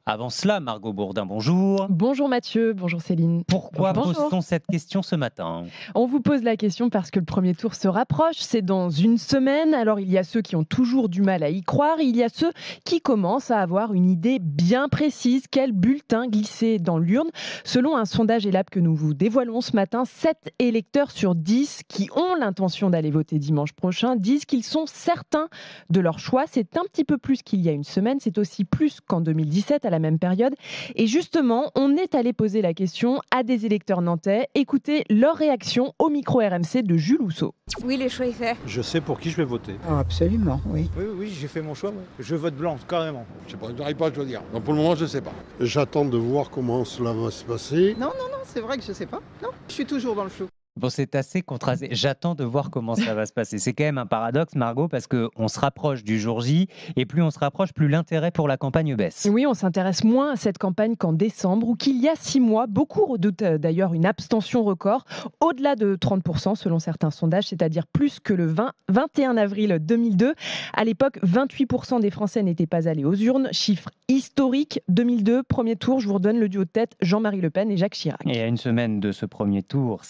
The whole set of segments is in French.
Avant cela, Margot Bourdin, bonjour. Bonjour Mathieu, bonjour Céline. Pourquoi Bonjour. pose-t-on cette question ce matin? On vous pose la question parce que le premier tour se rapproche, c'est dans une semaine. Alors il y a ceux qui ont toujours du mal à y croire, il y a ceux qui commencent à avoir une idée bien précise, quel bulletin glisser dans l'urne. Selon un sondage ELAB que nous vous dévoilons ce matin, 7 électeurs sur 10 qui ont l'intention d'aller voter dimanche prochain disent qu'ils sont certains de leur choix. C'est un petit peu plus qu'il y a une semaine, c'est aussi plus qu'en 2017 à la même période. Et justement, on est allé poser la question à des électeurs nantais. Écoutez leur réaction au micro RMC de Jules Housseau. Oui, le choix est fait. Je sais pour qui je vais voter. Ah, absolument, oui. Oui, j'ai fait mon choix. Ouais. Je vote blanc, carrément. Je sais pas, je n'arrive pas à choisir. Donc pour le moment, je ne sais pas. J'attends de voir comment cela va se passer. Non, c'est vrai que je sais pas. Non, je suis toujours dans le flou. Bon, c'est assez contrasté. J'attends de voir comment ça va se passer. C'est quand même un paradoxe, Margot, parce qu'on se rapproche du jour J, et plus on se rapproche, plus l'intérêt pour la campagne baisse. Oui, on s'intéresse moins à cette campagne qu'en décembre, ou qu'il y a 6 mois. Beaucoup redoutent d'ailleurs une abstention record, au-delà de 30% selon certains sondages, c'est-à-dire plus que le 21 avril 2002. À l'époque, 28% des Français n'étaient pas allés aux urnes. Chiffre historique, 2002, premier tour, je vous redonne le duo de tête, Jean-Marie Le Pen et Jacques Chirac. Et à une semaine de ce premier tour,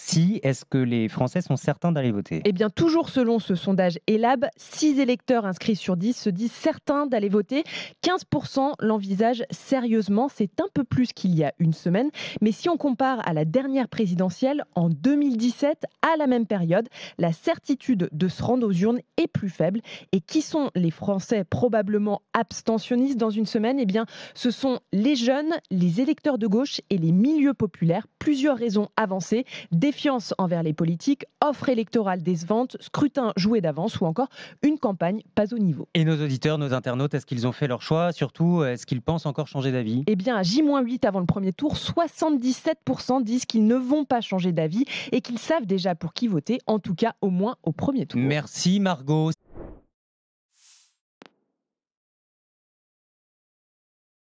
est-ce que les Français sont certains d'aller voter? Eh bien, toujours selon ce sondage ELAB, 6 électeurs inscrits sur 10 se disent certains d'aller voter. 15% l'envisagent sérieusement. C'est un peu plus qu'il y a une semaine. Mais si on compare à la dernière présidentielle, en 2017, à la même période, la certitude de se rendre aux urnes est plus faible. Et qui sont les Français probablement abstentionnistes dans une semaine? Eh bien, ce sont les jeunes, les électeurs de gauche et les milieux populaires. Plusieurs raisons avancées. Défiance envers les politiques, offre électorale décevante, scrutin joué d'avance ou encore une campagne pas au niveau. Et nos auditeurs, nos internautes, est-ce qu'ils ont fait leur choix? Surtout, est-ce qu'ils pensent encore changer d'avis? Eh bien, à J-8 avant le premier tour, 77% disent qu'ils ne vont pas changer d'avis et qu'ils savent déjà pour qui voter, en tout cas au moins au premier tour. Merci Margot.